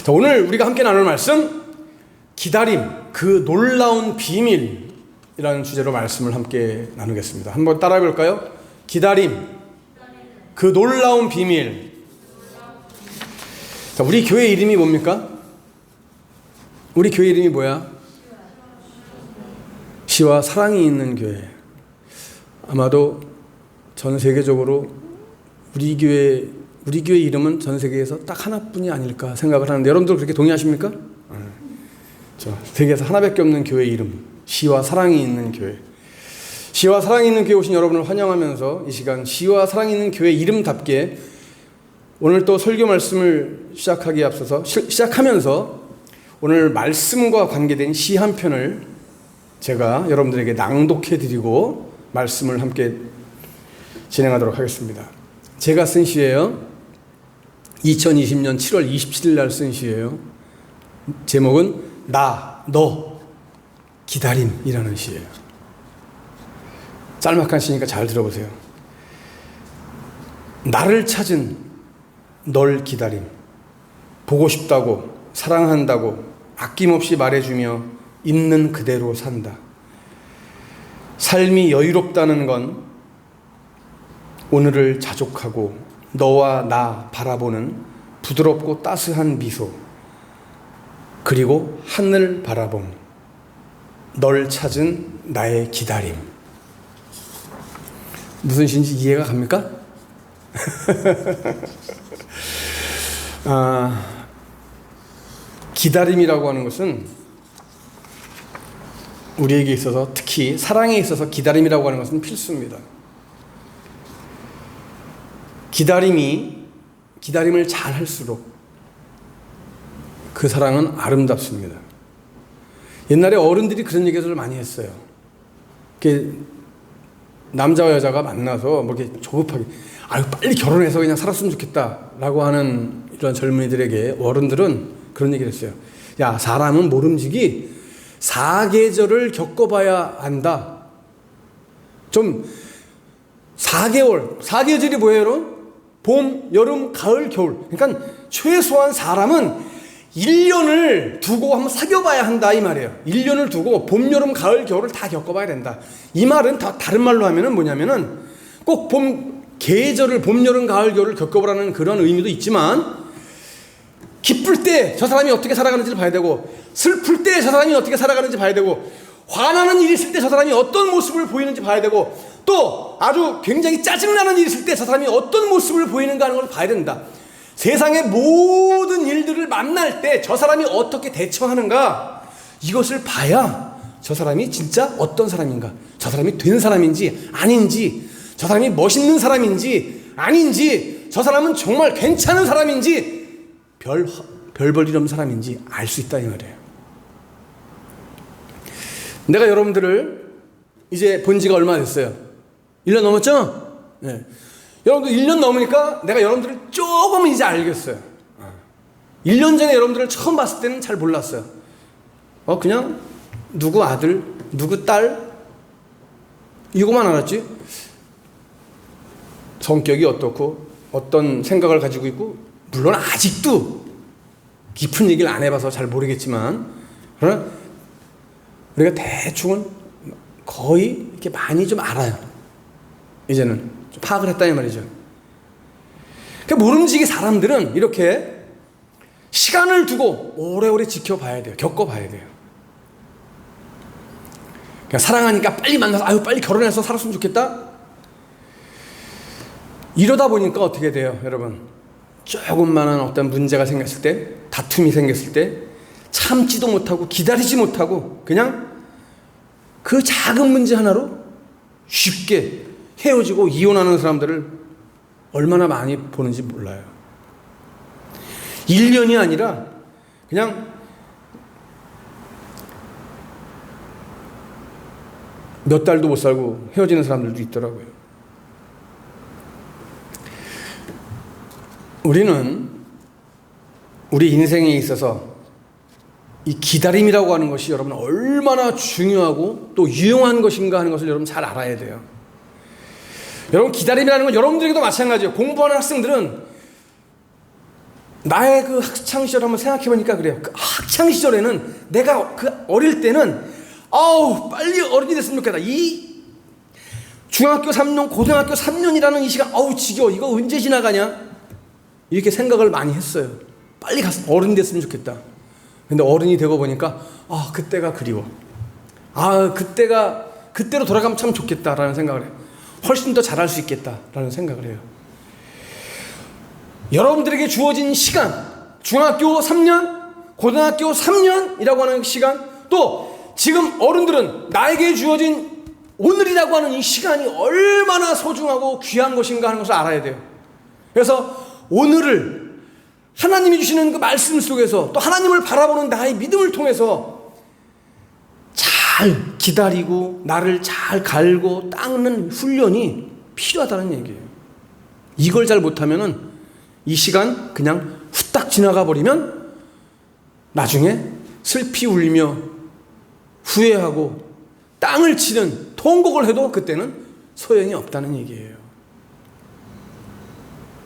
자, 오늘 우리가 함께 나눌 말씀, 기다림, 그 놀라운 비밀이라는 주제로 말씀을 함께 나누겠습니다. 한번 따라해 볼까요? 기다림, 그 놀라운 비밀. 자, 우리 교회 이름이 뭡니까? 우리 교회 이름이 뭐야? 시와 사랑이 있는 교회. 아마도 전 세계적으로 우리 교회 이름은 전 세계에서 딱 하나뿐이 아닐까 생각을 하는데, 여러분들 그렇게 동의하십니까? 세계에서 하나밖에 없는 교회 이름, 시와 사랑이 있는 교회. 시와 사랑이 있는 교회 오신 여러분을 환영하면서 이 시간 시와 사랑이 있는 교회 이름답게 오늘 또 설교 말씀을 시작하기에 앞서서 시작하면서 오늘 말씀과 관계된 시 한 편을 제가 여러분들에게 낭독해 드리고 말씀을 함께 진행하도록 하겠습니다. 제가 쓴 시예요. 2020년 7월 27일 날 쓴 시예요. 제목은 너 기다림이라는 시예요. 짤막한 시니까 잘 들어보세요. 나를 찾은 널 기다림, 보고 싶다고, 사랑한다고 아낌없이 말해주며 있는 그대로 산다. 삶이 여유롭다는 건 오늘을 자족하고 너와 나 바라보는 부드럽고 따스한 미소, 그리고 하늘 바라봄, 널 찾은 나의 기다림. 무슨 시인지 이해가 갑니까? 기다림이라고 하는 것은 우리에게 있어서, 특히 사랑에 있어서 기다림이라고 하는 것은 필수입니다. 기다림을 잘 할수록 그 사랑은 아름답습니다. 옛날에 어른들이 그런 얘기를 많이 했어요. 남자와 여자가 만나서 뭐 이렇게 조급하게 빨리 결혼해서 그냥 살았으면 좋겠다라고 하는 이런 젊은이들에게 어른들은 그런 얘기를 했어요. 야, 사람은 모름지기 사계절을 겪어봐야 한다. 좀 사계절이 뭐예요, 여러분? 봄, 여름, 가을, 겨울. 그러니까 최소한 사람은 1년을 두고 한번 사귀어봐야 한다 이 말이에요. 1년을 두고 봄, 여름, 가을, 겨울을 다 겪어봐야 된다. 이 말은 다른 말로 하면은 뭐냐면은 꼭 계절을 봄, 여름, 가을, 겨울을 겪어보라는 그런 의미도 있지만, 기쁠 때 저 사람이 어떻게 살아가는지를 봐야 되고, 슬플 때 저 사람이 어떻게 살아가는지 봐야 되고, 화나는 일이 있을 때 저 사람이 어떤 모습을 보이는지 봐야 되고, 또 아주 굉장히 짜증나는 일이 있을 때 저 사람이 어떤 모습을 보이는가 하는 걸 봐야 된다. 세상의 모든 일들을 만날 때 저 사람이 어떻게 대처하는가, 이것을 봐야 저 사람이 진짜 어떤 사람인가, 저 사람이 된 사람인지 아닌지, 저 사람이 멋있는 사람인지 아닌지, 저 사람은 정말 괜찮은 사람인지 별 볼 일 없는 사람인지 알 수 있다 이 말이에요. 내가 여러분들을 이제 본 지가 얼마 됐어요? 1년 넘었죠? 네. 여러분들 1년 넘으니까 내가 여러분들을 조금은 이제 알겠어요. 1년 전에 여러분들을 처음 봤을 때는 잘 몰랐어요. 그냥 누구 아들, 누구 딸, 이거만 알았지. 성격이 어떻고 어떤 생각을 가지고 있고, 물론 아직도 깊은 얘기를 안 해봐서 잘 모르겠지만, 그러나 우리가 대충은 거의 이렇게 많이 좀 알아요. 이제는 좀 파악을 했다 이 말이죠. 그러니까 모름지기 사람들은 이렇게 시간을 두고 오래오래 지켜봐야 돼요. 겪어봐야 돼요. 그냥 사랑하니까 빨리 만나서 빨리 결혼해서 살았으면 좋겠다, 이러다 보니까 어떻게 돼요, 여러분? 조금만한 어떤 문제가 생겼을 때, 다툼이 생겼을 때 참지도 못하고 기다리지 못하고 그냥 그 작은 문제 하나로 쉽게 헤어지고 이혼하는 사람들을 얼마나 많이 보는지 몰라요. 1년이 아니라 그냥 몇 달도 못 살고 헤어지는 사람들도 있더라고요. 우리는 우리 인생에 있어서 이 기다림이라고 하는 것이 여러분 얼마나 중요하고 또 유용한 것인가 하는 것을 여러분 잘 알아야 돼요. 여러분, 기다림이라는 건 여러분들에게도 마찬가지예요. 공부하는 학생들은 나의 그 학창 시절 한번 생각해 보니까 그래요. 그 학창 시절에는 내가 그 어릴 때는 빨리 어른이 됐으면 좋겠다. 이 중학교 3년, 고등학교 3년이라는 이 시간 지겨워. 이거 언제 지나가냐? 이렇게 생각을 많이 했어요. 빨리 가서 어른이 됐으면 좋겠다. 근데 어른이 되고 보니까 그때가 그리워. 그때로 돌아가면 참 좋겠다라는 생각을 해요. 훨씬 더 잘할 수 있겠다라는 생각을 해요. 여러분들에게 주어진 시간, 중학교 3년, 고등학교 3년이라고 하는 시간, 또 지금 어른들은 나에게 주어진 오늘이라고 하는 이 시간이 얼마나 소중하고 귀한 것인가 하는 것을 알아야 돼요. 그래서 오늘을 하나님이 주시는 그 말씀 속에서 또 하나님을 바라보는 나의 믿음을 통해서 잘 기다리고 나를 잘 갈고 닦는 훈련이 필요하다는 얘기예요. 이걸 잘 못하면은 이 시간 그냥 후딱 지나가 버리면 나중에 슬피 울며 후회하고 땅을 치는 통곡을 해도 그때는 소용이 없다는 얘기예요.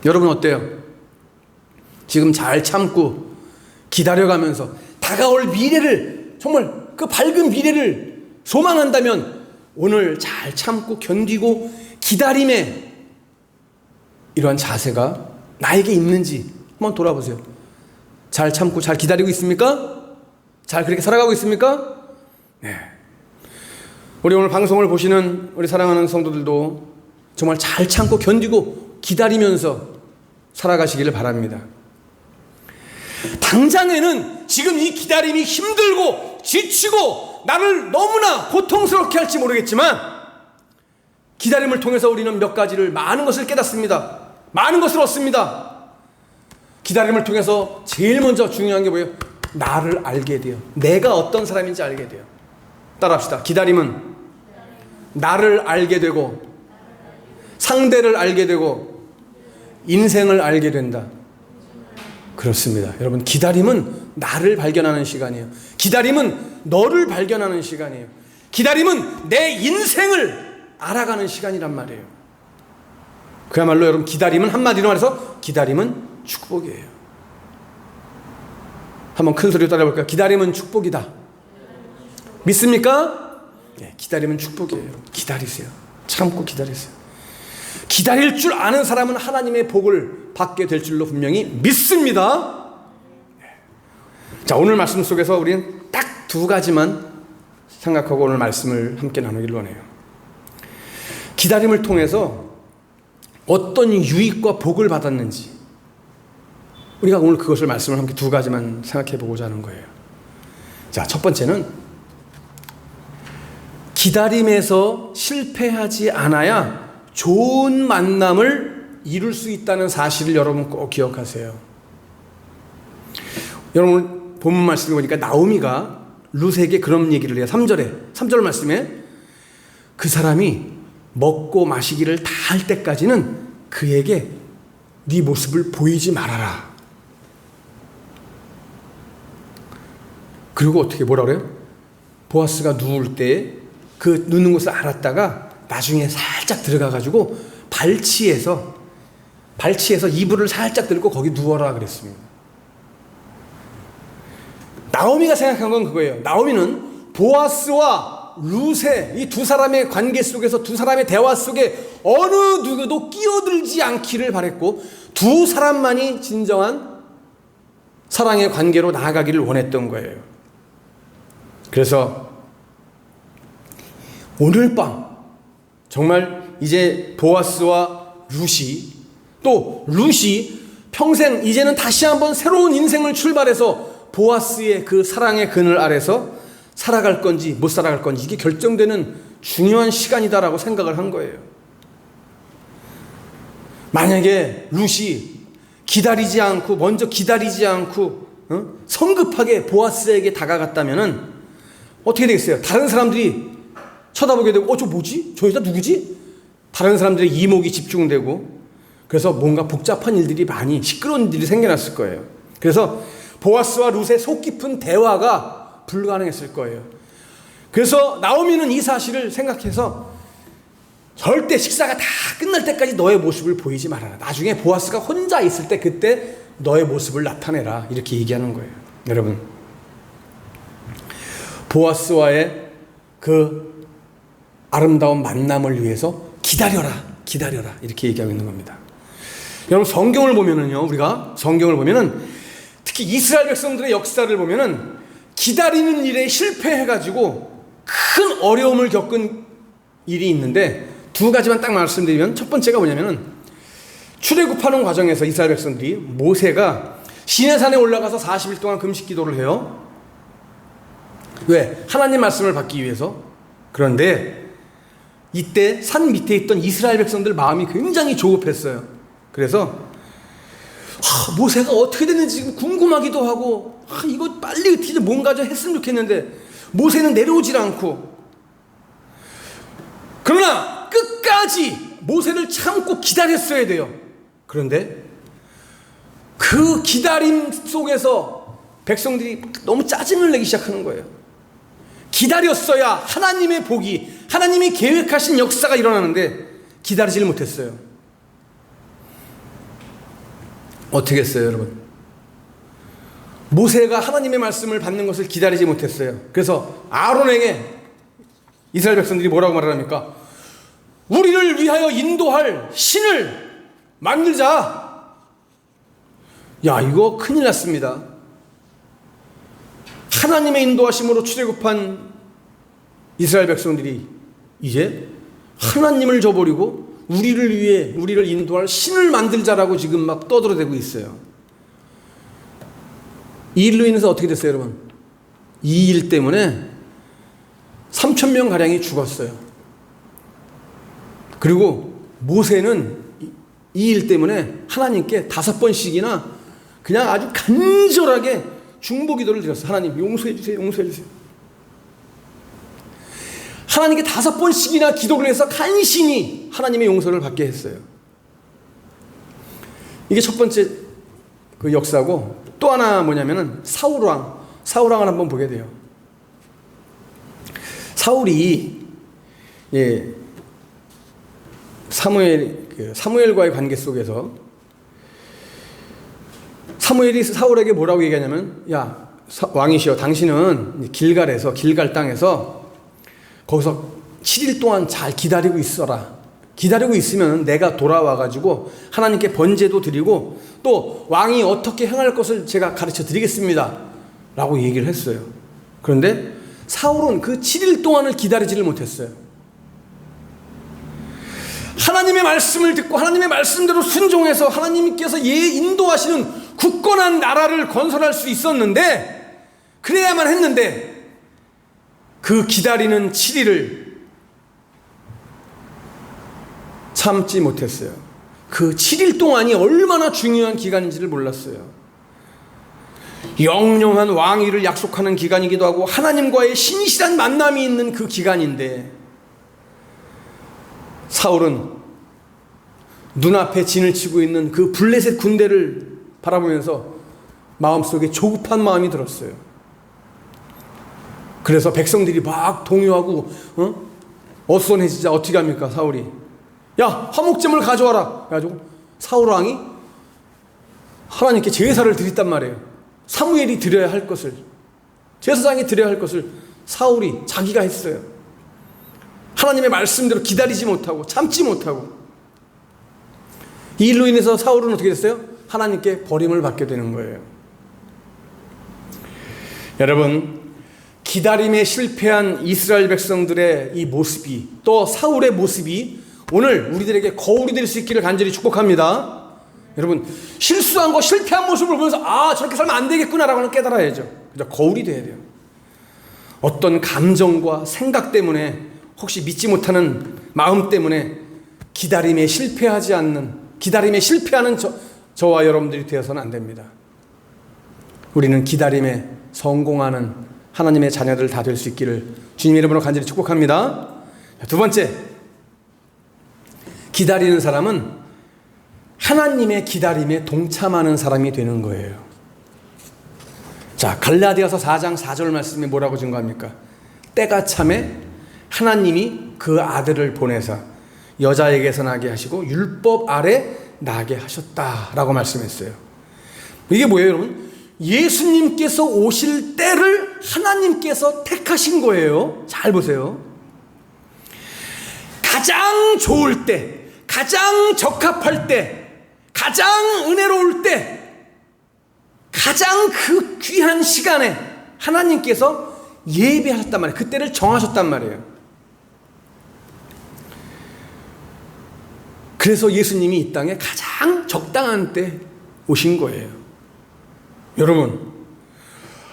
여러분 어때요? 지금 잘 참고 기다려가면서 다가올 미래를, 정말 그 밝은 미래를 소망한다면 오늘 잘 참고 견디고 기다림에 이러한 자세가 나에게 있는지 한번 돌아보세요. 잘 참고 잘 기다리고 있습니까? 잘 그렇게 살아가고 있습니까? 네. 우리 오늘 방송을 보시는 우리 사랑하는 성도들도 정말 잘 참고 견디고 기다리면서 살아가시기를 바랍니다. 당장에는 지금 이 기다림이 힘들고 지치고 나를 너무나 고통스럽게 할지 모르겠지만 기다림을 통해서 우리는 몇 가지를, 많은 것을 깨닫습니다. 많은 것을 얻습니다. 기다림을 통해서 제일 먼저 중요한 게 뭐예요? 나를 알게 돼요. 내가 어떤 사람인지 알게 돼요. 따라합시다. 기다림은 나를 알게 되고 상대를 알게 되고 인생을 알게 된다. 그렇습니다. 여러분, 기다림은 나를 발견하는 시간이에요. 기다림은 너를 발견하는 시간이에요. 기다림은 내 인생을 알아가는 시간이란 말이에요. 그야말로 여러분, 기다림은 한마디로 말해서 기다림은 축복이에요. 한번 큰 소리로 따라해볼까요? 기다림은 축복이다. 믿습니까? 네, 기다림은 축복이에요. 기다리세요. 참고 기다리세요. 기다릴 줄 아는 사람은 하나님의 복을 받게 될 줄로 분명히 믿습니다. 자, 오늘 말씀 속에서 우리는 딱 두 가지만 생각하고 오늘 말씀을 함께 나누기를 원해요. 기다림을 통해서 어떤 유익과 복을 받았는지 우리가 오늘 그것을 말씀을 함께 두 가지만 생각해 보고자 하는 거예요. 자, 첫 번째는 기다림에서 실패하지 않아야 좋은 만남을 이룰 수 있다는 사실을 여러분 꼭 기억하세요. 여러분 본문 말씀을 보니까 나오미가 룻에게 그런 얘기를 해요. 3절 말씀에 그 사람이 먹고 마시기를 다 할 때까지는 그에게 네 모습을 보이지 말아라. 그리고 어떻게 뭐라 그래요? 보아스가 누울 때 그 누는 것을 알았다가 나중에 살짝 들어가가지고 발치에서 이불을 살짝 들고 거기 누워라 그랬습니다. 나오미가 생각한 건 그거예요. 나오미는 보아스와 룻의 이 두 사람의 관계 속에서, 두 사람의 대화 속에 어느 누구도 끼어들지 않기를 바랬고 두 사람만이 진정한 사랑의 관계로 나아가기를 원했던 거예요. 그래서 오늘 밤 정말 이제 보아스와 룻이, 또 룻이 평생 이제는 다시 한번 새로운 인생을 출발해서 보아스의 그 사랑의 그늘 아래서 살아갈 건지 못 살아갈 건지 이게 결정되는 중요한 시간이다라고 생각을 한 거예요. 만약에 룻이 먼저 기다리지 않고 성급하게 보아스에게 다가갔다면은 어떻게 되겠어요? 다른 사람들이 쳐다보게 되고 저 뭐지? 저 여자 누구지? 다른 사람들의 이목이 집중되고 그래서 뭔가 복잡한 일들이 많이, 시끄러운 일들이 생겨났을 거예요. 그래서 보아스와 룻의 속 깊은 대화가 불가능했을 거예요. 그래서 나오미는 이 사실을 생각해서 절대 식사가 다 끝날 때까지 너의 모습을 보이지 말아라. 나중에 보아스가 혼자 있을 때 그때 너의 모습을 나타내라. 이렇게 얘기하는 거예요. 여러분, 보아스와의 그 아름다운 만남을 위해서 기다려라, 기다려라. 이렇게 얘기하고 있는 겁니다. 여러분, 성경을 보면은요, 우리가 성경을 보면은 특히 이스라엘 백성들의 역사를 보면은 기다리는 일에 실패해가지고 큰 어려움을 겪은 일이 있는데 두 가지만 딱 말씀드리면, 첫 번째가 뭐냐면은 출애굽하는 과정에서 이스라엘 백성들이 모세가 시내산에 올라가서 40일 동안 금식 기도를 해요. 왜? 하나님 말씀을 받기 위해서. 그런데 이때 산 밑에 있던 이스라엘 백성들 마음이 굉장히 조급했어요. 그래서 모세가 어떻게 됐는지 지금 궁금하기도 하고, 이거 빨리 어떻게 뭔가 좀 했으면 좋겠는데 모세는 내려오질 않고, 그러나 끝까지 모세를 참고 기다렸어야 돼요. 그런데 그 기다림 속에서 백성들이 너무 짜증을 내기 시작하는 거예요. 기다렸어야 하나님의 복이, 하나님이 계획하신 역사가 일어나는데 기다리질 못했어요. 어떻게 했어요, 여러분? 모세가 하나님의 말씀을 받는 것을 기다리지 못했어요. 그래서 아론에게 이스라엘 백성들이 뭐라고 말합니까? 우리를 위하여 인도할 신을 만들자. 야, 이거 큰일 났습니다. 하나님의 인도하심으로 출애굽한 이스라엘 백성들이 이제 하나님을 저버리고 우리를 위해 우리를 인도할 신을 만들자라고 지금 막 떠들어대고 있어요. 이 일로 인해서 어떻게 됐어요, 여러분? 이 일 때문에 3,000명 가량이 죽었어요. 그리고 모세는 이 일 때문에 하나님께 5번씩이나 그냥 아주 간절하게 중보기도를 드렸어요. 하나님, 용서해 주세요, 용서해 주세요. 하나님께 5번씩이나 기도를 해서 간신히 하나님의 용서를 받게 했어요. 이게 첫 번째 그 역사고, 또 하나 뭐냐면은 사울왕을 한번 보게 돼요. 사울이 사무엘과의 관계 속에서 사무엘이 사울에게 뭐라고 얘기하냐면, 야, 왕이시여, 당신은 길갈 땅에서 거기서 7일 동안 잘 기다리고 있어라. 기다리고 있으면 내가 돌아와가지고 하나님께 번제도 드리고 또 왕이 어떻게 행할 것을 제가 가르쳐 드리겠습니다. 라고 얘기를 했어요. 그런데 사울은 그 7일 동안을 기다리지를 못했어요. 하나님의 말씀을 듣고 하나님의 말씀대로 순종해서 하나님께서 인도하시는 굳건한 나라를 건설할 수 있었는데, 그래야만 했는데 그 기다리는 7일을 참지 못했어요. 그 7일 동안이 얼마나 중요한 기간인지를 몰랐어요. 영영한 왕위를 약속하는 기간이기도 하고 하나님과의 신실한 만남이 있는 그 기간인데, 사울은 눈앞에 진을 치고 있는 그 블레셋 군대를 바라보면서 마음속에 조급한 마음이 들었어요. 그래서 백성들이 막 동요하고 어수선해지자 어떻게 합니까? 사울이, 야, 화목제물 가져와라. 그래가지고 사울 왕이 하나님께 제사를 드렸단 말이에요. 사무엘이 드려야 할 것을, 제사장이 드려야 할 것을 사울이 자기가 했어요. 하나님의 말씀대로 기다리지 못하고 참지 못하고, 이 일로 인해서 사울은 어떻게 됐어요? 하나님께 버림을 받게 되는 거예요. 여러분, 기다림에 실패한 이스라엘 백성들의 이 모습이, 또 사울의 모습이 오늘 우리들에게 거울이 될 수 있기를 간절히 축복합니다. 여러분, 실수한 거, 실패한 모습을 보면서 저렇게 살면 안 되겠구나라고는 깨달아야죠. 그죠? 거울이 돼야 돼요. 어떤 감정과 생각 때문에, 혹시 믿지 못하는 마음 때문에 기다림에 실패하는 저와 여러분들이 되어서는 안 됩니다. 우리는 기다림에 성공하는 하나님의 자녀들 다 될 수 있기를 주님 이름으로 간절히 축복합니다. 두 번째, 기다리는 사람은 하나님의 기다림에 동참하는 사람이 되는 거예요. 자, 갈라디아서 4장 4절 말씀이 뭐라고 증거합니까? 때가 참에 하나님이 그 아들을 보내사 여자에게서 나게 하시고 율법 아래 나게 하셨다라고 말씀했어요. 이게 뭐예요, 여러분? 예수님께서 오실 때를 하나님께서 택하신 거예요. 잘 보세요. 가장 좋을 때, 가장 적합할 때, 가장 은혜로울 때, 가장 그 귀한 시간에 하나님께서 예배하셨단 말이에요. 그때를 정하셨단 말이에요. 그래서 예수님이 이 땅에 가장 적당한 때 오신 거예요. 여러분,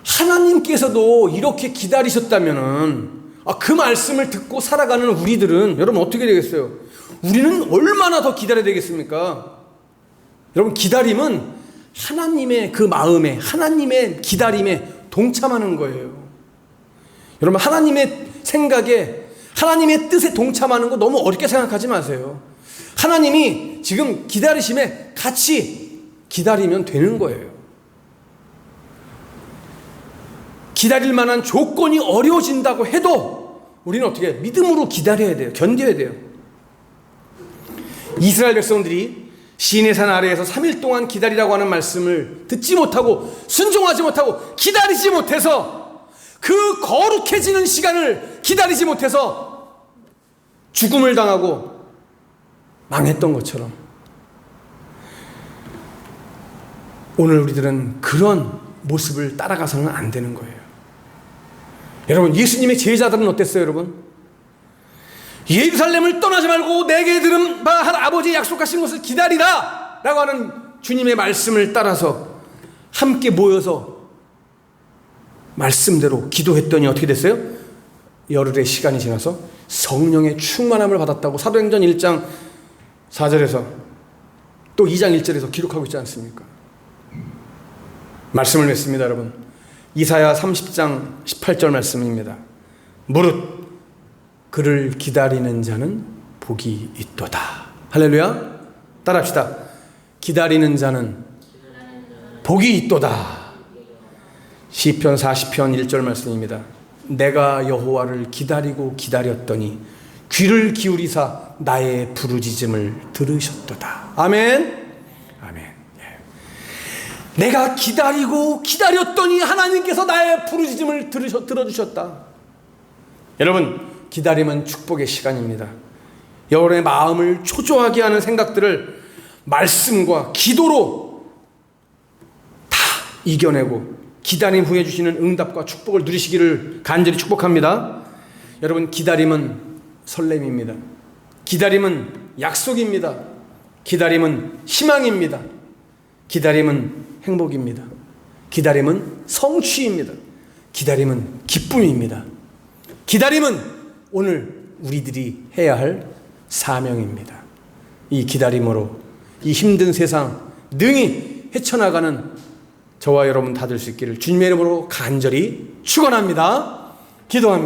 하나님께서도 이렇게 기다리셨다면은 그 말씀을 듣고 살아가는 우리들은 여러분 어떻게 되겠어요? 우리는 얼마나 더 기다려야 되겠습니까? 여러분, 기다림은 하나님의 그 마음에, 하나님의 기다림에 동참하는 거예요. 여러분, 하나님의 생각에, 하나님의 뜻에 동참하는 거 너무 어렵게 생각하지 마세요. 하나님이 지금 기다리심에 같이 기다리면 되는 거예요. 기다릴 만한 조건이 어려워진다고 해도 우리는 어떻게 믿음으로 기다려야 돼요. 견뎌야 돼요. 이스라엘 백성들이 시내산 아래에서 3일 동안 기다리라고 하는 말씀을 듣지 못하고 순종하지 못하고 기다리지 못해서 그 거룩해지는 시간을 기다리지 못해서 죽음을 당하고 망했던 것처럼 오늘 우리들은 그런 모습을 따라가서는 안 되는 거예요. 여러분, 예수님의 제자들은 어땠어요, 여러분? 예루살렘을 떠나지 말고 내게 들은 바 한 아버지의 약속하신 것을 기다리라 라고 하는 주님의 말씀을 따라서 함께 모여서 말씀대로 기도했더니 어떻게 됐어요? 열흘의 시간이 지나서 성령의 충만함을 받았다고 사도행전 1장 4절에서 또 2장 1절에서 기록하고 있지 않습니까? 말씀을 맺습니다, 여러분. 이사야 30장 18절 말씀입니다. 무릇 그를 기다리는 자는 복이 있도다. 할렐루야. 따라합시다. 기다리는 자는 복이 있도다. 시편 40편 1절 말씀입니다. 내가 여호와를 기다리고 기다렸더니 귀를 기울이사 나의 부르짖음을 들으셨도다. 아멘. 아멘. 예. 내가 기다리고 기다렸더니 하나님께서 나의 부르짖음을 들어주셨다. 여러분, 기다림은 축복의 시간입니다. 여러분의 마음을 초조하게 하는 생각들을 말씀과 기도로 다 이겨내고 기다림 후에 주시는 응답과 축복을 누리시기를 간절히 축복합니다. 여러분, 기다림은 설렘입니다. 기다림은 약속입니다. 기다림은 희망입니다. 기다림은 행복입니다. 기다림은 성취입니다. 기다림은 기쁨입니다. 기다림은 오늘 우리들이 해야 할 사명입니다. 이 기다림으로 이 힘든 세상 능히 헤쳐나가는 저와 여러분 다 될 수 있기를 주님의 이름으로 간절히 축원합니다. 기도합니다.